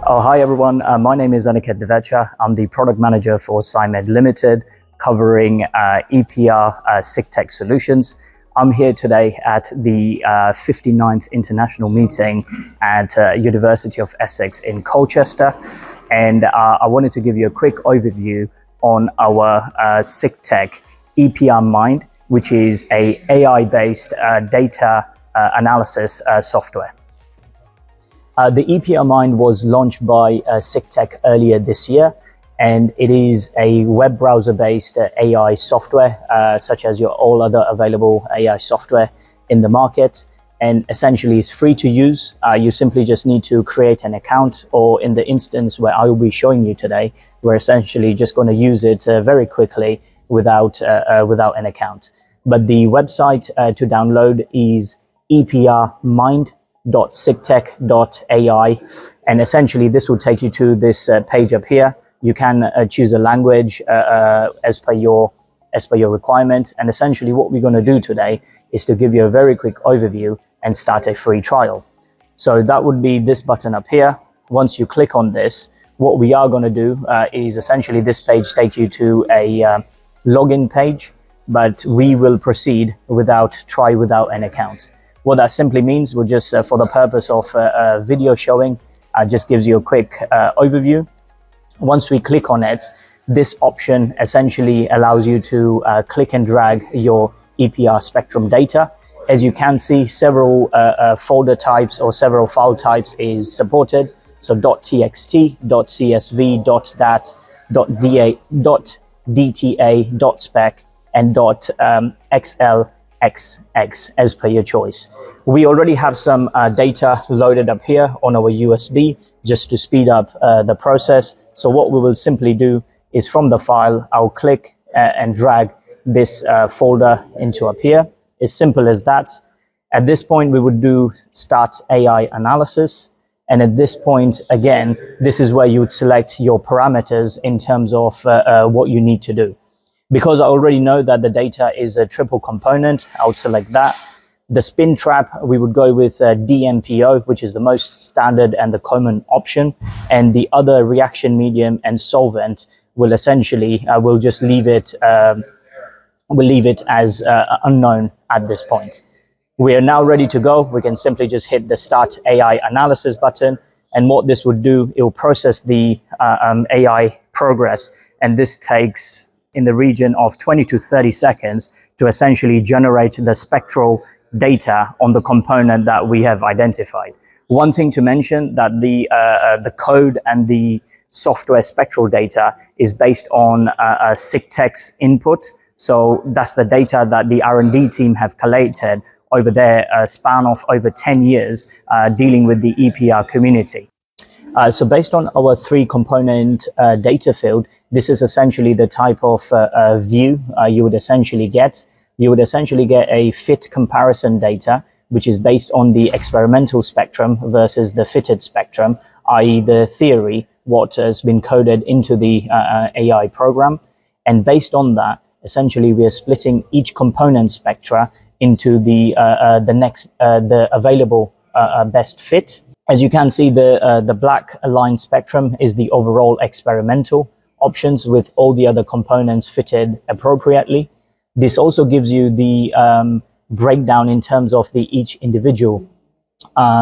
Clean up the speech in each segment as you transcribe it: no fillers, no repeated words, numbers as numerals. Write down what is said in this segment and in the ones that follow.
Oh, hi everyone. My name is Aniket Devecha. I'm the product manager for SciMed Limited, covering EPR SIG-Tech solutions. I'm here today at the 59th International meeting at University of Essex in Colchester. And I wanted to give you a quick overview on our SIG-Tech EPR Mind, which is a AI-based data analysis software. The EPR Mind was launched by SIG-Tech earlier this year, and it is a web browser-based AI software, such as your all other available AI software in the market. And essentially, it's free to use. You simply just need to create an account, or in the instance where I will be showing you today, we're essentially just going to use it very quickly without an account. But the website to download is eprmind.sigtech.ai, and essentially this will take you to this page up here. You can choose a language as per your requirement, and essentially what we're going to do today is to give you a very quick overview and start a free trial. So that would be this button up here. Once you click on this, what we are going to do is essentially this page take you to a login page, but we will proceed without an account. What that simply means, we'll just, for the purpose of video showing, just gives you a quick overview. Once we click on it, this option essentially allows you to click and drag your EPR spectrum data. As you can see, several folder types or several file types is supported. So .txt, .csv, .dat, .dta, .spec, and .xlxx as per your choice. We already have some data loaded up here on our USB just to speed up the process. So what we will simply do is from the file, I'll click and drag this folder into up here. As simple as that. At this point, we would do start AI analysis. And at this point, again, this is where you would select your parameters in terms of what you need to do. Because I already know that the data is a triple component, I would select that. The spin trap, we would go with DMPO, which is the most standard and the common option. And the other reaction medium and solvent will essentially, we'll just leave it, as unknown at this point. We are now ready to go. We can simply just hit the Start AI Analysis button. And what this would do, it will process the AI progress. And this takes in the region of 20 to 30 seconds to essentially generate the spectral data on the component that we have identified. One thing to mention that the code and the software spectral data is based on SIG-Tech's input. So that's the data that the R&D team have collated over their span of over 10 years dealing with the EPR community. So based on our three-component data field, this is essentially the type of view you would essentially get. You would essentially get a fit comparison data, which is based on the experimental spectrum versus the fitted spectrum, i.e. the theory, what has been coded into the AI program. And based on that, essentially we are splitting each component spectra into the available best fit. As you can see, the black line spectrum is the overall experimental options with all the other components fitted appropriately. This also gives you the breakdown in terms of each individual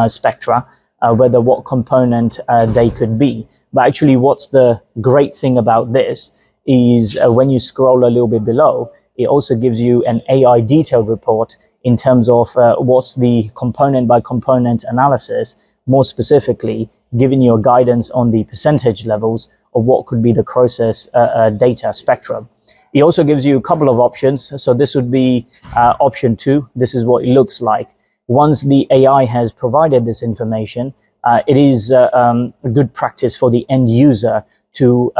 spectra, whether what component they could be. But actually, what's the great thing about this is when you scroll a little bit below, it also gives you an AI detailed report in terms of what's the component by component analysis, more specifically, giving you a guidance on the percentage levels of what could be the closest data spectrum. It also gives you a couple of options. So this would be option 2. This is what it looks like. Once the AI has provided this information, it is a good practice for the end user to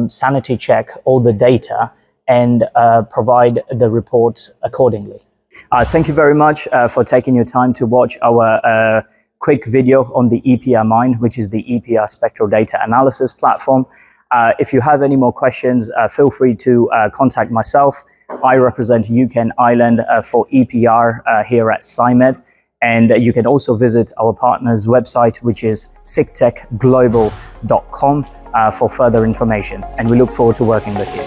sanity check all the data and provide the reports accordingly. Thank you very much for taking your time to watch our quick video on the EPR Mind, which is the EPR Spectral Data Analysis platform. If you have any more questions, feel free to contact myself. I represent UK and Ireland for EPR here at SciMed. And you can also visit our partner's website, which is sigtechglobal.com, for further information. And we look forward to working with you.